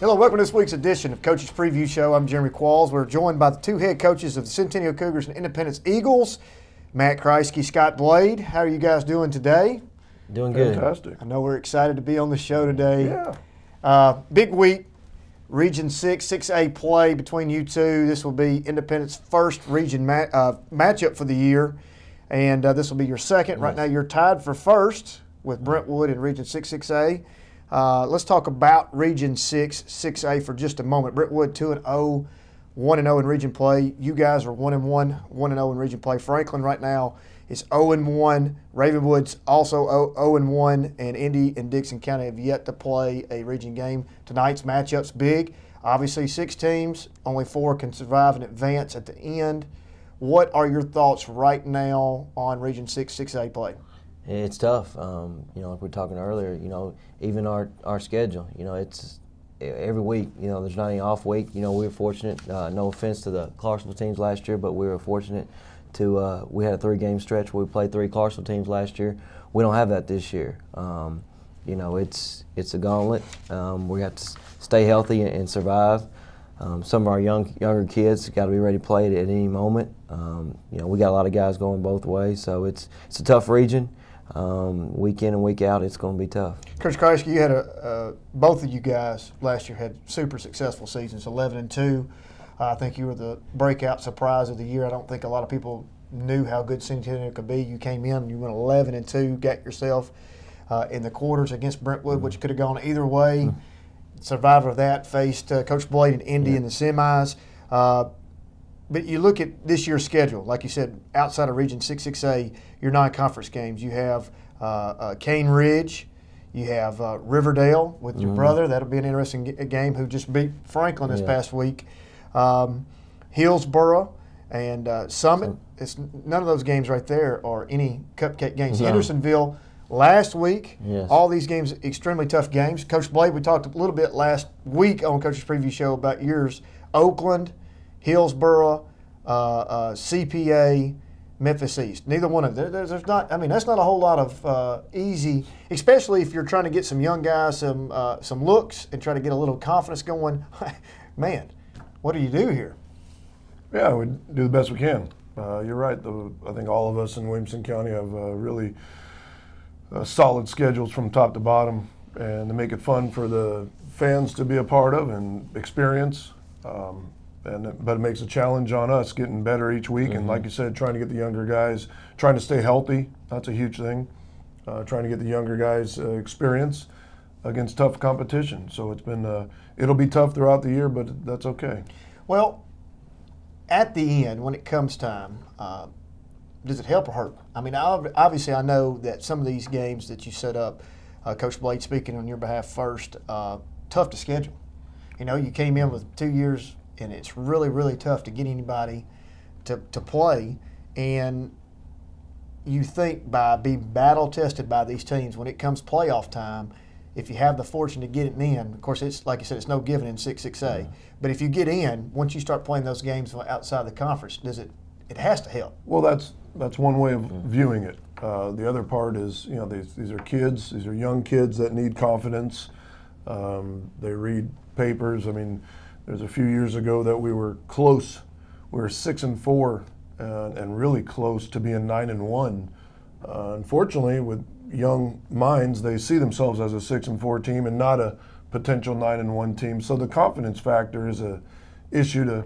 Hello, welcome to this week's edition of Coach's Preview Show. I'm Jeremy Qualls. We're joined by the two head coaches of the Centennial Cougars and Independence Eagles, Matt Kreisky, Scott Blade. How are you guys doing today? Doing good. Fantastic. I know we're excited to be on the show today. Yeah. Big week, Region 6, 6A play between you two. This will be Independence's first region matchup for the year, and this will be your second. Right now you're tied for first with Brentwood in Region 6, 6A. Let's talk about Region 6, 6A for just a moment. Brentwood 2-0, 1-0 in region play. You guys are 1-1, 1-0 in region play. Franklin right now is 0-1. Ravenwood's also 0-1, and Indy and Dixon County have yet to play a region game. Tonight's matchup's big. Obviously 6 teams, only 4 can survive and advance at the end. What are your thoughts right now on Region 6, 6A play? It's tough. Like we were talking earlier, even our schedule, it's every week, there's not any off week. We were fortunate, no offense to the Clarksville teams last year, but we were fortunate to, we had a 3-game stretch where we played 3 Clarksville teams last year. We don't have that this year. It's a gauntlet. We have to stay healthy and survive. Some of our younger kids got to be ready to play at any moment. We got a lot of guys going both ways, so it's a tough region. Week in and week out, it's going to be tough. Coach Kreisky, you had both of you guys last year had super successful seasons, 11-2. I think you were the breakout surprise of the year. I don't think a lot of people knew how good Centennial could be. You came in, you went 11-2, got yourself in the quarters against Brentwood, which could have gone either way. Survivor of that faced Coach Blade and Indy in the semis. But you look at this year's schedule, like you said, outside of Region 6, 6A, your non-conference games. You have Cane Ridge, you have Riverdale with your brother. That'll be an interesting game, who just beat Franklin this past week. Hillsboro and Summit. None of those games right there are any cupcake games. No. Hendersonville last week, Yes. all these games, extremely tough games. Coach Blade, we talked a little bit last week on Coach's Preview Show about yours. Oakland, Hillsboro, CPA, Memphis East. Neither one of them. There's not. I mean, that's not a whole lot of easy, especially if you're trying to get some young guys some looks and try to get a little confidence going. Man, what do you do here? Yeah, we do the best we can. You're right. I think all of us in Williamson County have really solid schedules from top to bottom, and to make it fun for the fans to be a part of and experience. But it makes a challenge on us getting better each week. And like you said, trying to get the younger guys, trying to stay healthy, that's a huge thing. Trying to get the younger guys experience against tough competition. So it's been, it'll be tough throughout the year, but that's okay. Well, at the end, when it comes time, does it help or hurt? I mean, obviously I know that some of these games that you set up, Coach Blade speaking on your behalf first, tough to schedule. You came in with 2 years, and it's really, really tough to get anybody to play. And you think by being battle-tested by these teams, when it comes playoff time, if you have the fortune to get it in, of course, it's like you said, it's no given in 6, 6A. But if you get in, once you start playing those games outside the conference, it has to help. Well, that's one way of viewing it. The other part is, these are kids, these are young kids that need confidence. They read papers. I mean, there's a few years ago that we were close. We were 6-4 and really close to being 9-1. Unfortunately, with young minds, they see themselves as a 6-4 team and not a potential 9-1 team. So the confidence factor is a issue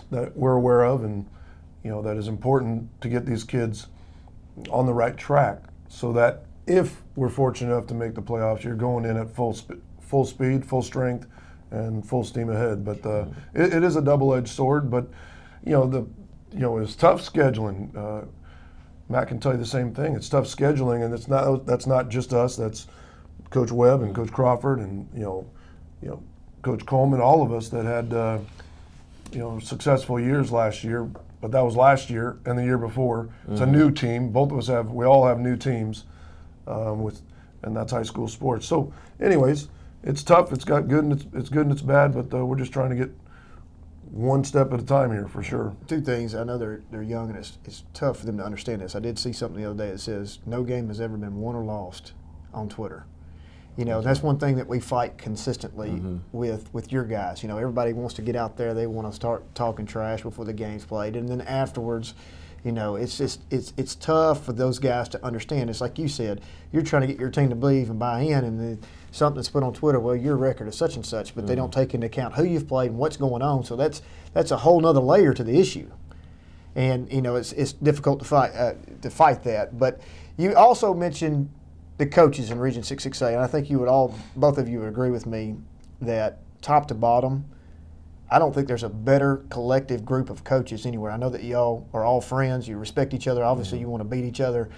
that we're aware of, and that is important to get these kids on the right track, so that if we're fortunate enough to make the playoffs, you're going in at full speed, full strength, and full steam ahead. But it is a double-edged sword. But it's tough scheduling. Matt can tell you the same thing. It's tough scheduling, and that's not just us. That's Coach Webb and Coach Crawford and Coach Coleman, all of us that had successful years last year. But that was last year and the year before. It's a new team. Both of us we all have new teams, and that's high school sports. So, anyways. It's tough. It's got good and it's good and it's bad, but we're just trying to get one step at a time here for sure. Two things. I know they're young, and it's tough for them to understand this. I did see something the other day that says no game has ever been won or lost on Twitter. You know, that's one thing that we fight consistently with your guys. You know, everybody wants to get out there. They want to start talking trash before the game's played. And then afterwards, you know, it's tough for those guys to understand. It's like you said, you're trying to get your team to believe and buy in, and then something's put on Twitter, well, your record is such and such, but they don't take into account who you've played and what's going on. So that's a whole nother layer to the issue. And, you know, it's difficult to fight that. But you also mentioned the coaches in Region 6-6A, and I think both of you would agree with me that top to bottom, I don't think there's a better collective group of coaches anywhere. I know that y'all are all friends. You respect each other. Obviously, you want to beat each other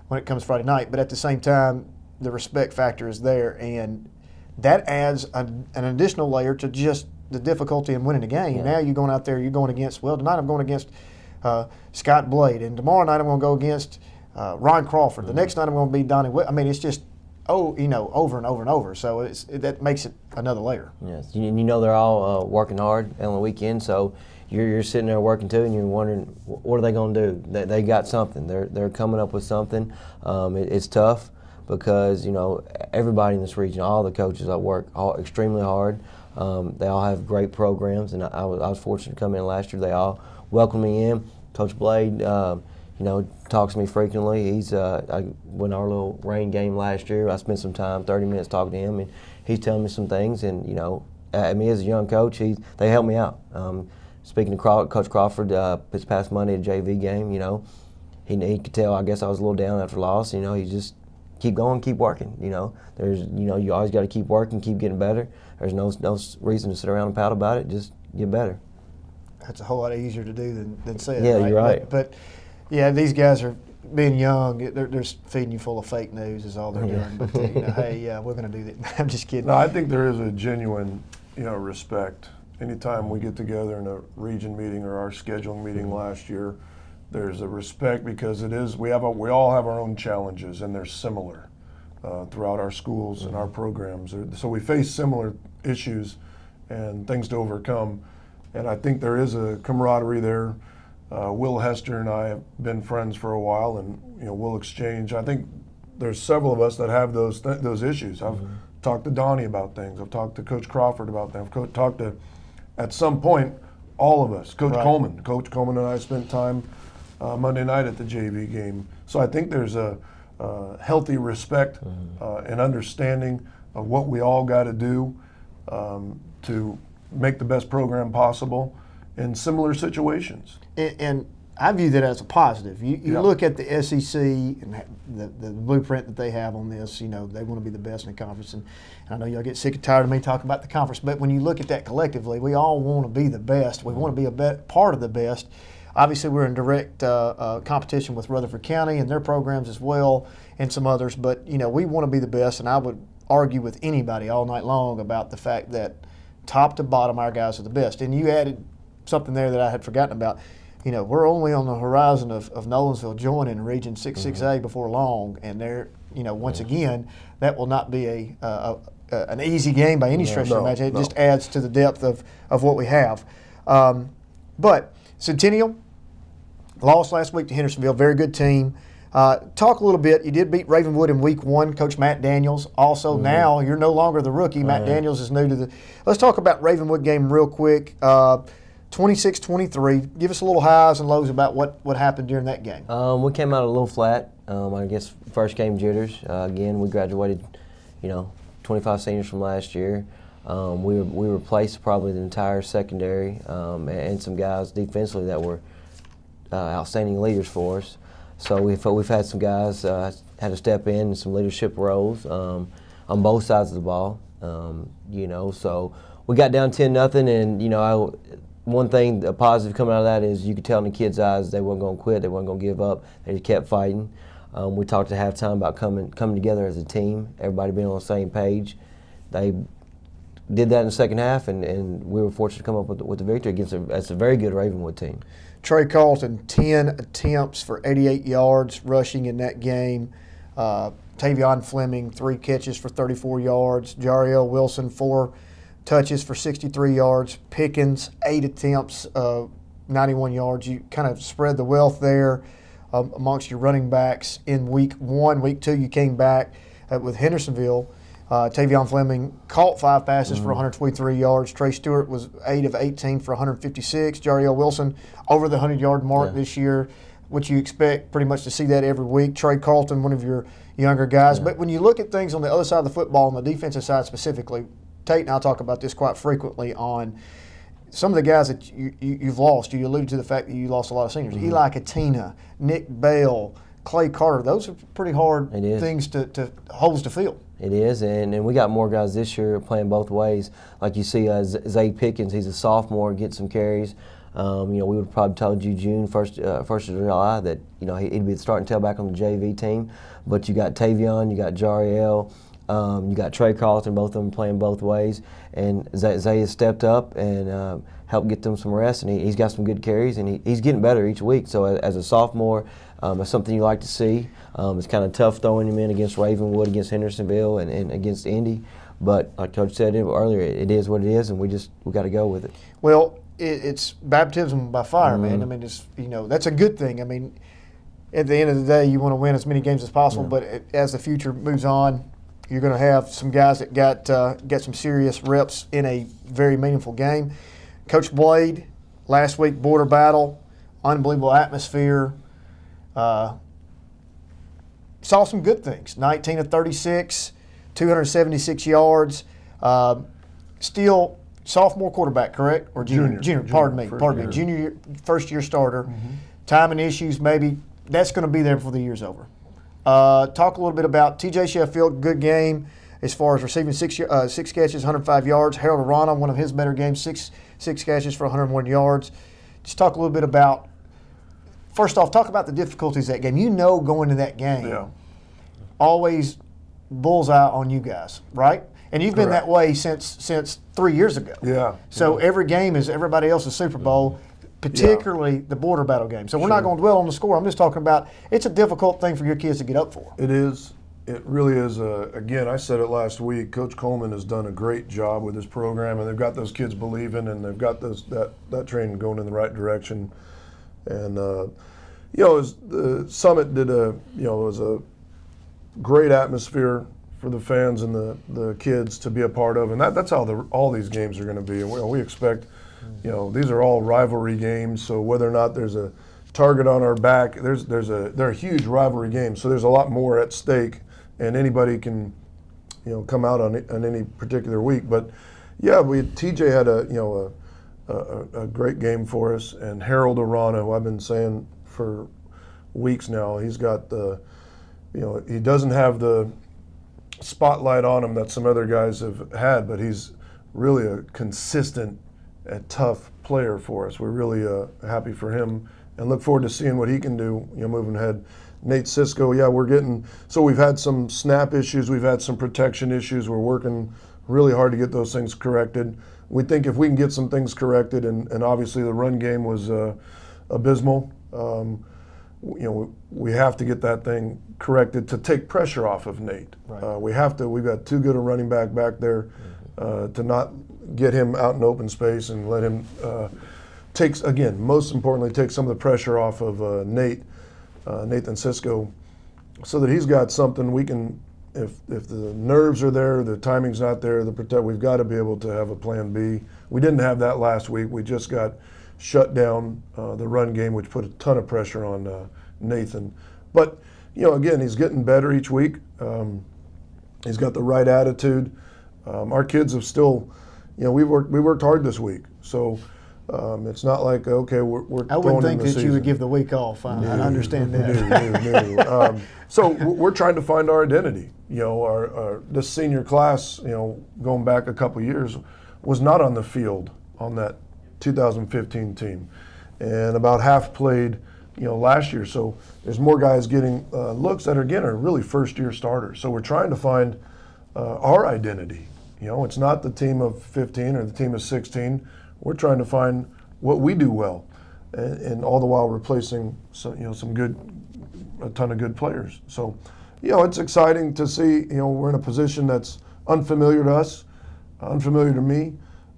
when it comes Friday night, but at the same time, the respect factor is there, and that adds an additional layer to just the difficulty in winning a game. Now you're going out there, you're going against, well, tonight I'm going against Scott Blade, and tomorrow night I'm going to go against Ron Crawford. The next night I'm going to be Donnie Whit. I mean, it's just, over and over and over. So that makes it another layer. Yes, you know they're all working hard on the weekend, so you're sitting there working too, and you're wondering what are they going to do? They got something. They're coming up with something. It's tough because, you know, everybody in this region, all the coaches work extremely hard. They all have great programs, and I was fortunate to come in last year. They all welcomed me in. Coach Blade, you know, talks to me frequently. He's I went our little rain game last year. I spent some time, 30 minutes, talking to him, and he's telling me some things. And, you know, me as a young coach, they helped me out. Speaking to Coach Crawford, this past Monday at JV game, you know, he could tell. I guess I was a little down after loss. You know, he just keep going, keep working. You know, you always got to keep working, keep getting better. There's no reason to sit around and pout about it. Just get better. That's a whole lot easier to do than say it. Yeah, right? You're right. But yeah, these guys are being young. They're just feeding you full of fake news is all they're doing. But you know, hey, we're going to do that. I'm just kidding. No, I think there is a genuine, you know, respect. Anytime we get together in a region meeting or our scheduling meeting last year, there's a respect because we all have our own challenges, and they're similar throughout our schools and our programs. So we face similar issues and things to overcome. And I think there is a camaraderie there. Will Hester and I have been friends for a while, and, you know, we'll exchange. I think there's several of us that have those issues. I've talked to Donnie about things. I've talked to Coach Crawford about things. I've talked to, at some point, all of us. Coach Coleman. Coach Coleman and I spent time Monday night at the JV game. So I think there's a healthy respect and understanding of what we all got to do to make the best program possible in similar situations. And I view that as a positive. You look at the SEC and the blueprint that they have on this. You know, they want to be the best in the conference. And I know y'all get sick and tired of me talking about the conference, but when you look at that collectively, we all want to be the best. We want to be a part of the best. Obviously, we're in direct competition with Rutherford County and their programs as well, and some others. But, you know, we want to be the best, and I would argue with anybody all night long about the fact that top to bottom, our guys are the best. And you added something there that I had forgotten about. You know, we're only on the horizon of Nolensville joining Region 6-6A before long, and they're, you know, once again, that will not be an easy game by any stretch of the imagination. It just adds to the depth of what we have. But Centennial lost last week to Hendersonville, very good team. Talk a little bit. You did beat Ravenwood in week 1, Coach Matt Daniels. Also, now you're no longer the rookie. Matt Daniels is new to the. Let's talk about Ravenwood game real quick. 26-23. Give us a little highs and lows about what happened during that game. We came out a little flat. I guess first game jitters. Again, we graduated, you know, 25 seniors from last year. We replaced probably the entire secondary and some guys defensively that were outstanding leaders for us. So we've had some guys had to step in some leadership roles on both sides of the ball. You know, so we got down 10-0, and you know, one thing, a positive coming out of that is you could tell in the kids' eyes they weren't going to quit, they weren't going to give up, they just kept fighting. We talked at halftime about coming together as a team, everybody being on the same page. They did that in the second half, and we were fortunate to come up with the victory against a very good Ravenwood team. Trey Carlton, 10 attempts for 88 yards rushing in that game. Tavion Fleming, 3 catches for 34 yards. Jariel Wilson, 4 touches for 63 yards. Pickens, 8 attempts, 91 yards. You kind of spread the wealth there amongst your running backs in week 1. Week 2, you came back with Hendersonville. Tavion Fleming caught 5 passes for 123 yards. Trey Stewart was 8 of 18 for 156. Jariel Wilson over the 100-yard mark this year, which you expect pretty much to see that every week. Trey Carlton, one of your younger guys. But when you look at things on the other side of the football, on the defensive side specifically, Tate and I talk about this quite frequently on some of the guys that you've lost. You alluded to the fact that you lost a lot of seniors. Eli Katina, Nick Bell, Clay Carter. Those are pretty hard things holes to fill. It is, and we got more guys this year playing both ways. Like you see, Zay Pickens, he's a sophomore, gets some carries. We would have probably told you June 1st of July that he'd be the starting tailback on the JV team. But you got Tavion, you got Jariel, you got Trey Carlton, both of them playing both ways. And Zay has stepped up and helped get them some rest, and he's got some good carries, and he's getting better each week. So as a sophomore, it's something you like to see. It's kind of tough throwing him in against Ravenwood, against Hendersonville, and against Indy. But like Coach said earlier, it is what it is, and we got to go with it. Well, it's baptism by fire, man. I mean, it's that's a good thing. I mean, at the end of the day, you want to win as many games as possible. But as the future moves on, you're going to have some guys that got some serious reps in a very meaningful game. Coach Blade, last week border battle, unbelievable atmosphere. Saw some good things. 19 of 36, 276 yards. Still sophomore quarterback, correct? Or junior. Pardon me. Junior year, first-year starter. Timing issues, maybe. That's going to be there before the year's over. Talk a little bit about T.J. Sheffield, good game as far as receiving six catches, 105 yards. Harold Arana, one of his better games, six catches for 101 yards. Just talk a little bit about, first off, talk about the difficulties of that game. Going to that game, always bullseye on you guys, right? And you've been that way since 3 years ago. Yeah. So every game is everybody else's Super Bowl, particularly the border battle game. So we're not going to dwell on the score. I'm just talking about it's a difficult thing for your kids to get up for. It is. It really is. Again, I said it last week. Coach Coleman has done a great job with this program, and they've got those kids believing, and they've got that training going in the right direction. And the Summit was a great atmosphere for the fans and the kids to be a part of, and that's how all these games are going to be. And we expect, these are all rivalry games. So whether or not there's a target on our back, they're huge rivalry games. So there's a lot more at stake, and anybody can, come out on any particular week. But TJ had a great game for us, and Harold Arana, who I've been saying for weeks now, he's got he doesn't have the spotlight on him that some other guys have had, but he's really a consistent and tough player for us. We're really happy for him and look forward to seeing what he can do, moving ahead. Nate Cisco, we've had some snap issues, we've had some protection issues. We're working really hard to get those things corrected. We think if we can get some things corrected, and obviously the run game was abysmal, we have to get that thing corrected to take pressure off of Nate. Right. We've got too good a running back there to not get him out in open space and let him most importantly, take some of the pressure off of Nathan Cisco, so that he's got something we can, if the nerves are there, the timing's not there, we've got to be able to have a plan B. We didn't have that last week. We just got shut down the run game, which put a ton of pressure on Nathan. But, again, he's getting better each week. He's got the right attitude. Our kids have still, we worked hard this week. So it's not like, okay, we're I wouldn't think that you would give the week off. I understand that. No. So we're trying to find our identity. This senior class, going back a couple years, was not on the field on that 2015 team, and about half played, last year. So there's more guys getting looks that are really first-year starters. So we're trying to find our identity. It's not the team of 15 or the team of 16. We're trying to find what we do well, and all the while replacing a ton of good players. So, it's exciting to see. We're in a position that's unfamiliar to us, unfamiliar to me,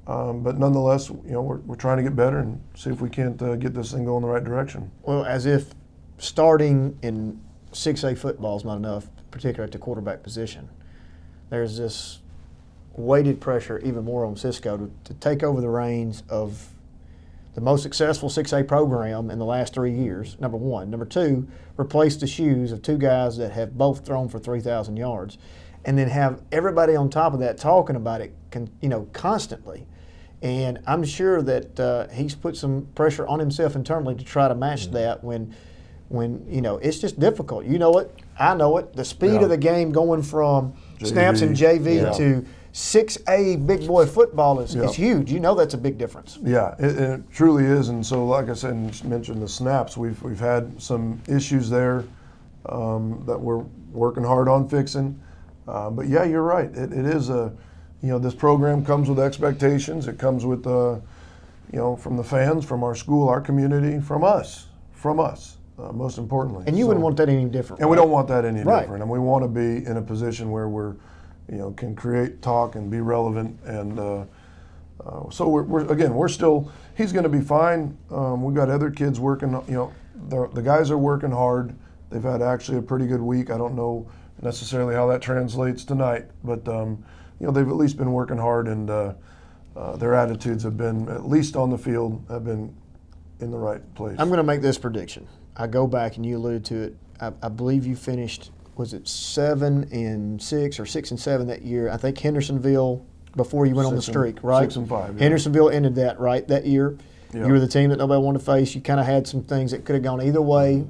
but nonetheless, we're trying to get better and see if we can't get this thing going the right direction. Well, as if starting in 6A football is not enough, particularly at the quarterback position. there's this weighted pressure even more on Cisco to take over the reins of the most successful 6A program in the last 3 years, number one. Number two, replace the shoes of two guys that have both thrown for 3,000 yards. And then have everybody on top of that talking about it, constantly. And I'm sure that he's put some pressure on himself internally to try to match that when it's just difficult. You know it, I know it. The speed of the game going from snaps in JV to 6A big boy football is huge. You know that's a big difference. Yeah, it truly is. And so, like I said, and just mentioned the snaps, we've had some issues there that we're working hard on fixing. But yeah, you're right. It is this program comes with expectations. It comes with, from the fans, from our school, our community, from us, most importantly. And you wouldn't want that any different. And we don't want that any different. And we want to be in a position where we're, can create, talk, and be relevant. And so we're still. He's going to be fine. We've got other kids working. The guys are working hard. They've had actually a pretty good week. I don't know necessarily how that translates tonight, but they've at least been working hard, and their attitudes have been, at least on the field, have been in the right place. I'm going to make this prediction. I go back and you alluded to it. I believe you finished, was it 7-6 or 6-7 that year? I think Hendersonville before you went on the streak, right? 6-5. Yeah. Hendersonville ended that that year. Yeah. You were the team that nobody wanted to face. You kind of had some things that could have gone either way.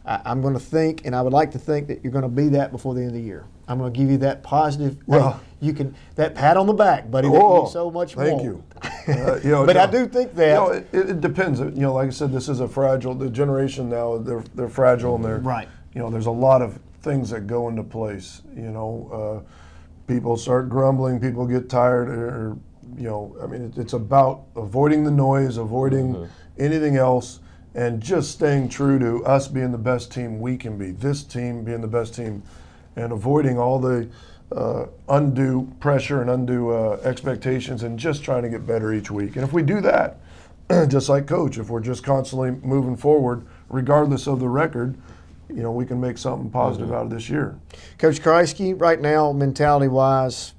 I'm going to think, and I would like to think that you're going to be that before the end of the year. I'm going to give you that positive. Well, you can that pat on the back, buddy. That you so much more. Thank you. But I do think that it depends. Like I said, this is a fragile. The generation now, they're fragile, and they're right. There's a lot of things that go into place. People start grumbling. People get tired, or it's about avoiding the noise, avoiding anything else. And just staying true to us being the best team we can be, this team being the best team, and avoiding all the undue pressure and undue expectations, and just trying to get better each week. And if we do that, just like Coach, if we're just constantly moving forward, regardless of the record, we can make something positive out of this year. Coach Kreisky, right now, mentality-wise,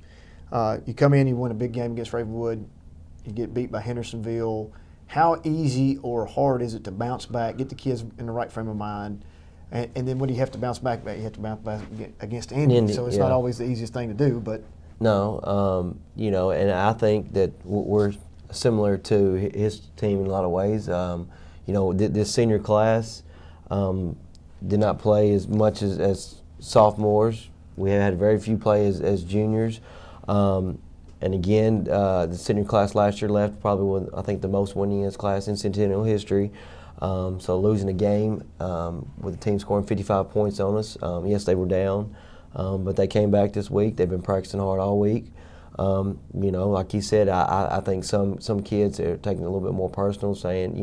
you come in, you win a big game against Ravenwood, you get beat by Hendersonville. How easy or hard is it to bounce back, get the kids in the right frame of mind, and then when do you have to bounce back, you have to bounce back against Indy. So it's not always the easiest thing to do, but no, and I think that we're similar to his team in a lot of ways. This senior class did not play as much as sophomores. We had very few play as juniors. And again, the senior class last year left probably with, I think, the most winningest class in Centennial history. So losing a game with the team scoring 55 points on us, yes, they were down, but they came back this week. They've been practicing hard all week. Like you said, I think some kids are taking it a little bit more personal, saying,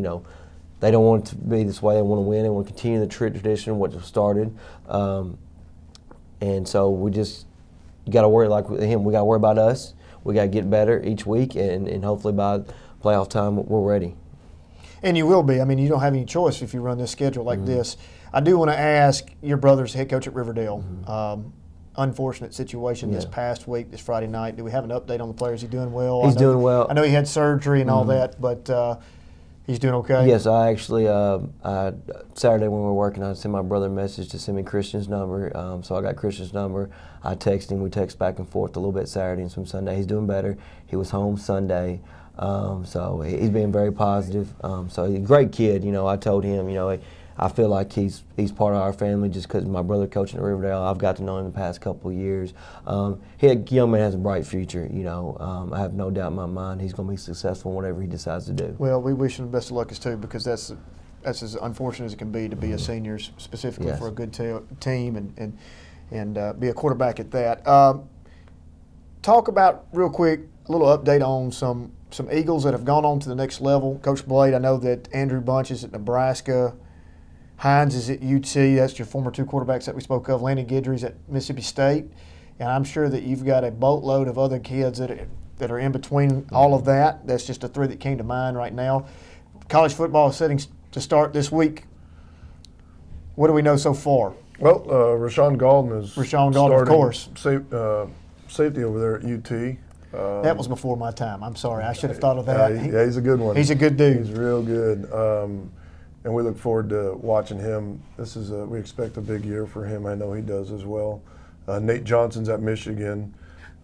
they don't want it to be this way. They want to win. They want to continue the tradition, what started. And so we just got to worry, like with him, we got to worry about us. We got to get better each week, and hopefully by playoff time we're ready. And you will be. I mean, you don't have any choice if you run this schedule like this. I do want to ask your brother's head coach at Riverdale. Unfortunate situation this past week, this Friday night. Do we have an update on the players? Is he doing well? He's doing well. I know he had surgery and all that, but he's doing okay? Yes, I actually, Saturday when we were working, I sent my brother a message to send me Christian's number. So I got Christian's number. I texted him. We text back and forth a little bit Saturday and some Sunday. He's doing better. He was home Sunday. So he's being very positive. So he's a great kid. I told him, I feel like he's part of our family just because my brother coaching at Riverdale. I've got to know him the past couple of years. Young man has a bright future. I have no doubt in my mind he's going to be successful in whatever he decides to do. Well, we wish him the best of luck too, because that's as unfortunate as it can be to be a senior, specifically for a good team and be a quarterback at that. Talk about real quick a little update on some Eagles that have gone on to the next level. Coach Blade, I know that Andrew Bunch is at Nebraska. Hines is at UT. That's your former two quarterbacks that we spoke of. Landon Guidry's at Mississippi State. And I'm sure that you've got a boatload of other kids that are in between all of that. That's just the three that came to mind right now. College football is setting to start this week. What do we know so far? Well, Rashawn Golden is of course. safety over there at UT. That was before my time. I'm sorry. I should have thought of that. Yeah, he's a good one. He's a good dude. He's real good. And we look forward to watching him. We expect a big year for him. I know he does as well. Nate Johnson's at Michigan.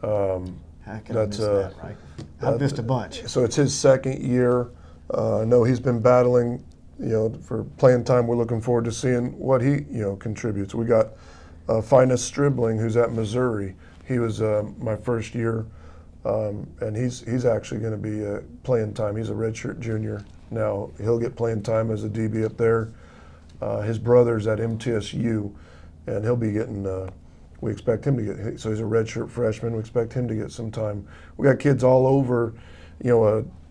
How can I miss that, right? I've missed a bunch. So it's his second year. I know he's been battling, for playing time. We're looking forward to seeing what he, contributes. We got Finest Stribling, who's at Missouri. He was my first year, and he's actually going to be playing time. He's a redshirt junior now. He'll get playing time as a DB up there. His brother's at MTSU, and he'll be getting. We expect him to get. So he's a redshirt freshman. We expect him to get some time. We got kids all over.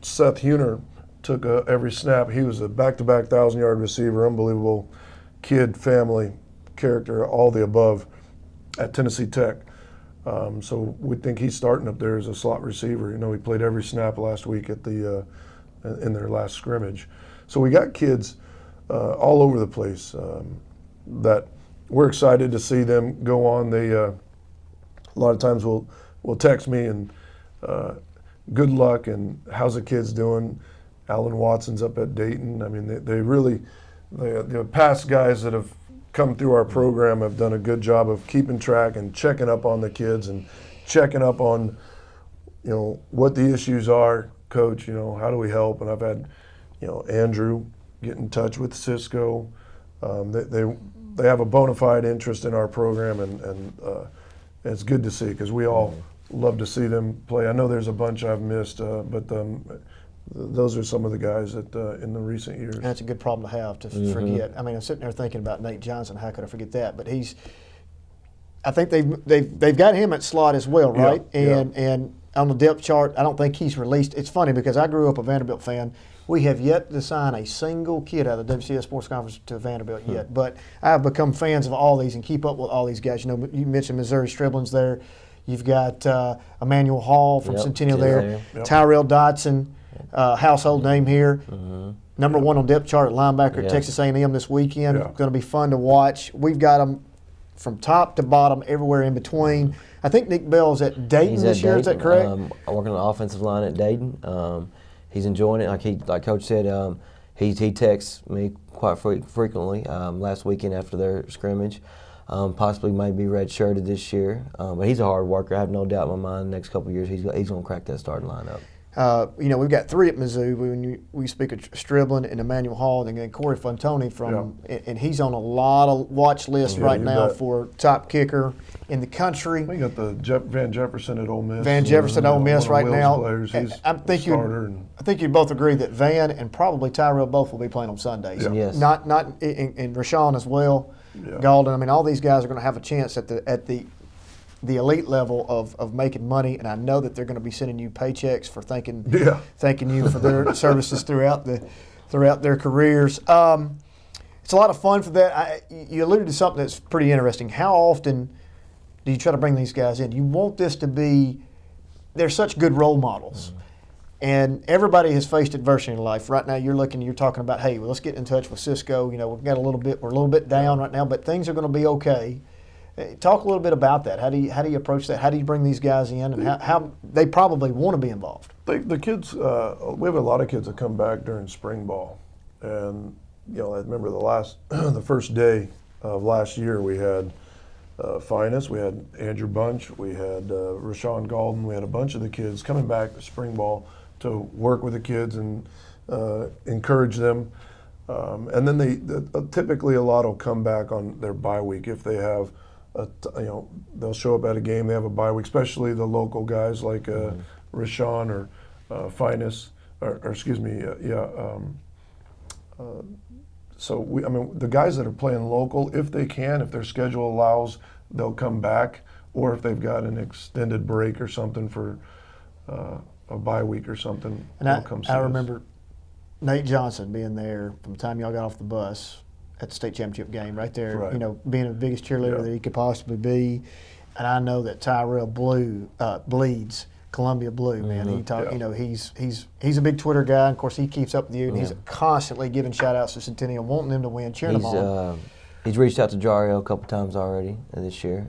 Seth Huner took every snap. He was a back-to-back 1,000-yard receiver, unbelievable kid, family, character, all the above at Tennessee Tech. So we think he's starting up there as a slot receiver. He played every snap last week at in their last scrimmage. So we got kids all over the place that we're excited to see them go on. They a lot of times will text me and good luck and how's the kids doing. Alan Watson's up at Dayton. I mean, they really, the past guys that have come through our program have done a good job of keeping track and checking up on the kids and checking up on, what the issues are. Coach, how do we help? And I've had, Andrew get in touch with Cisco. They have a bona fide interest in our program, and it's good to see because we all love to see them play. I know there's a bunch I've missed, but those are some of the guys that in the recent years. That's a good problem to have, to forget. I mean, I'm sitting there thinking about Nate Johnson. How could I forget that? But I think they've got him at slot as well, right? Yeah, and on the depth chart, I don't think he's released. It's funny because I grew up a Vanderbilt fan. We have yet to sign a single kid out of the WCS Sports Conference to Vanderbilt yet. But I've become fans of all these and keep up with all these guys. You mentioned Missouri Stribling's there. You've got Emmanuel Hall from Centennial there. Yep. Tyrell Dotson, household name here. Number one on depth chart at linebacker at Texas A&M this weekend. Yeah. Going to be fun to watch. We've got them from top to bottom, everywhere in between. I think Nick Bell's at Dayton this year. Is that correct? I'm working on the offensive line at Dayton. He's enjoying it. Like Coach said, he texts me quite frequently. Last weekend after their scrimmage, possibly might be red-shirted this year. But he's a hard worker. I have no doubt in my mind. Next couple of years, he's going to crack that starting lineup. We've got three at Mizzou. When we speak of Stribling and Emmanuel Hall, and then Corey Fontoni and he's on a lot of watch lists right now for top kicker in the country. We got the Van Jefferson at Ole Miss. Van Jefferson at Ole Miss right now. Players. He's I think you both agree that Van and probably Tyrell both will be playing on Sundays. Yeah. Yes. Not and Rashawn as well. Yeah. Galden. I mean, all these guys are going to have a chance at the elite level of making money, and I know that they're going to be sending you paychecks for thanking you for their services throughout their careers. It's a lot of fun for that. You alluded to something that's pretty interesting. How often do you try to bring these guys in? You want this to be – they're such good role models. And everybody has faced adversity in life. Right now you're talking about, hey, well, let's get in touch with Cisco. We're a little bit down right now, but things are going to be okay. Talk a little bit about that. How do you approach that? How do you bring these guys in, and how they probably want to be involved? The kids, we have a lot of kids that come back during spring ball, and I remember the first day of last year we had Finest, we had Andrew Bunch, we had Rashawn Galden, we had a bunch of the kids coming back to spring ball to work with the kids and encourage them, and then typically a lot will come back on their bye week if they have. They'll show up at a game. They have a bye week, especially the local guys like Rashawn or Finest, So the guys that are playing local, if they can, if their schedule allows, they'll come back. Or if they've got an extended break or something for a bye week or something, they'll come see us. I remember Nate Johnson being there from the time y'all got off the bus at the state championship game right there, right. Being the biggest cheerleader that he could possibly be. And I know that Tyrell bleeds Columbia blue, man. He's a big Twitter guy. And of course, he keeps up with you, and he's constantly giving shout-outs to Centennial, wanting them to win, cheering them on. He's reached out to Jario a couple times already this year.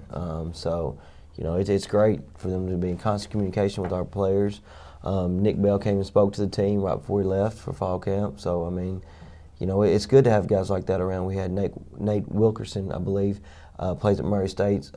So, you know, it's great for them to be in constant communication with our players. Nick Bell came and spoke to the team right before he left for fall camp. So, I mean, you know, it's good to have guys like that around. We had Nate Wilkerson, I believe, plays at Murray State's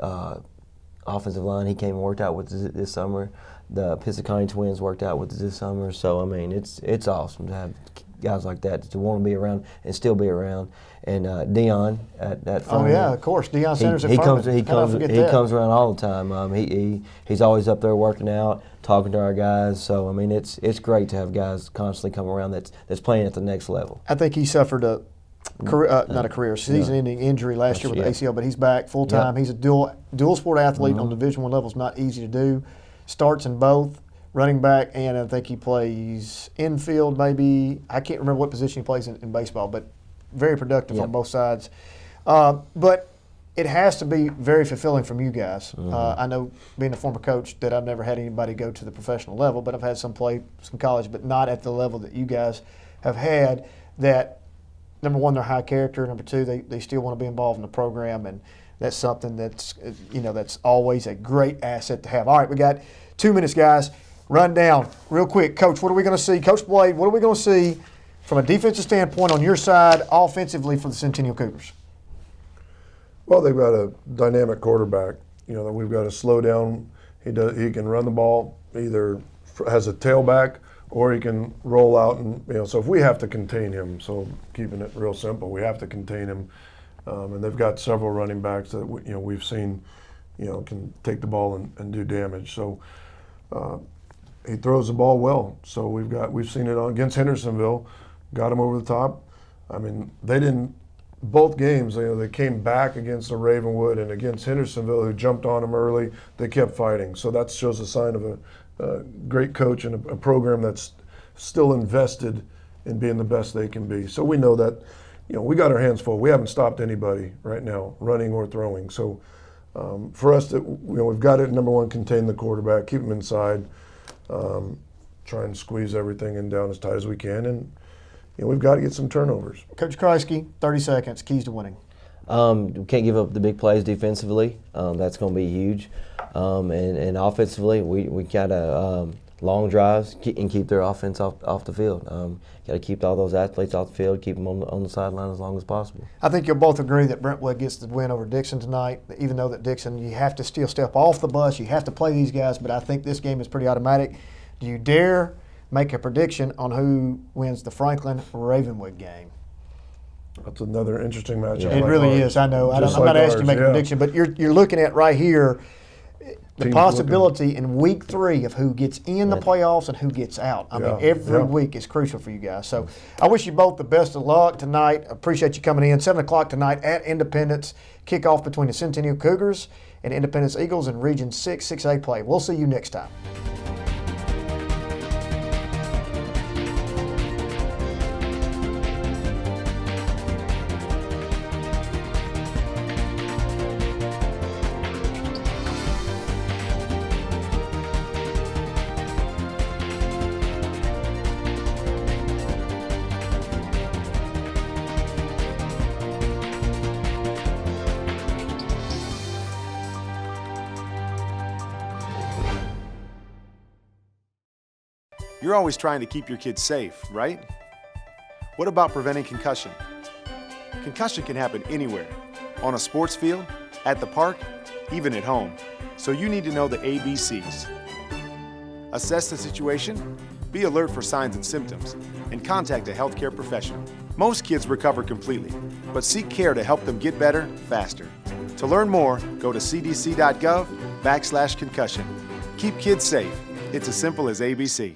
offensive line. He came and worked out with us this summer. The Piscataway twins worked out with us this summer. So, I mean, it's awesome to have guys like that to want to be around and still be around. And Dion at Oh yeah, of course. Dion Sanders at Furman. He comes around all the time. He's always up there working out, talking to our guys. So I mean, it's great to have guys constantly come around that's playing at the next level. I think he suffered a career, not a career, season-ending injury last year with the ACL, but he's back full time. He's a dual sport athlete on Division I level. It's not easy to do. Starts in both. Running back, and I think he plays infield maybe. I can't remember what position he plays in baseball, but very productive on both sides. But it has to be very fulfilling from you guys. I know, being a former coach, that I've never had anybody go to the professional level, but I've had some play some college, but not at the level that you guys have had. That, number one, they're high character. Number two, they still want to be involved in the program, and that's something that's, you know, that's always a great asset to have. All right, we got 2 minutes, guys. Run down real quick. Coach, what are we going to see? Coach Blade, what are we going to see from a defensive standpoint on your side offensively for the Centennial Cougars? Well, they've got a dynamic quarterback. You know, that we've got to slow down. He can run the ball, either has a tailback or he can roll out. And, you know, so if we have to contain him, so keeping it real simple, we have to contain him. And they've got several running backs that, you know, we've seen, you know, can take the ball and do damage. So, he throws the ball well, so we've seen it against Hendersonville, got him over the top. I mean, they didn't both games. You know, they came back against the Ravenwood and against Hendersonville, who jumped on them early. They kept fighting, so that shows a sign of a great coach and a program that's still invested in being the best they can be. So we know that, you know, we got our hands full. We haven't stopped anybody right now, running or throwing. So for us, we've got to, number one, contain the quarterback, keep him inside. Try and squeeze everything in down as tight as we can, and you know, we've got to get some turnovers. Coach Kreisky, 30 seconds, keys to winning. We can't give up the big plays defensively. That's going to be huge. And offensively, we got to long drives and keep their offense off the field. Got to keep all those athletes off the field, keep them on the sideline as long as possible. I think you'll both agree that Brentwood gets the win over Dixon tonight, even though that Dixon, you have to still step off the bus, you have to play these guys, but I think this game is pretty automatic. Do you dare make a prediction on who wins the Franklin-Ravenwood game? That's another interesting matchup. It really is, I know. I'm not asking you to make a prediction, but you're looking at right here the possibility in week 3 of who gets in the playoffs and who gets out. I mean, every week is crucial for you guys. So I wish you both the best of luck tonight. Appreciate you coming in. 7 o'clock tonight at Independence. Kickoff between the Centennial Cougars and Independence Eagles in Region 6, 6A play. We'll see you next time. You're always trying to keep your kids safe, right? What about preventing concussion? Concussion can happen anywhere, on a sports field, at the park, even at home. So you need to know the ABCs. Assess the situation, be alert for signs and symptoms, and contact a healthcare professional. Most kids recover completely, but seek care to help them get better faster. To learn more, go to cdc.gov/concussion. Keep kids safe. It's as simple as ABC.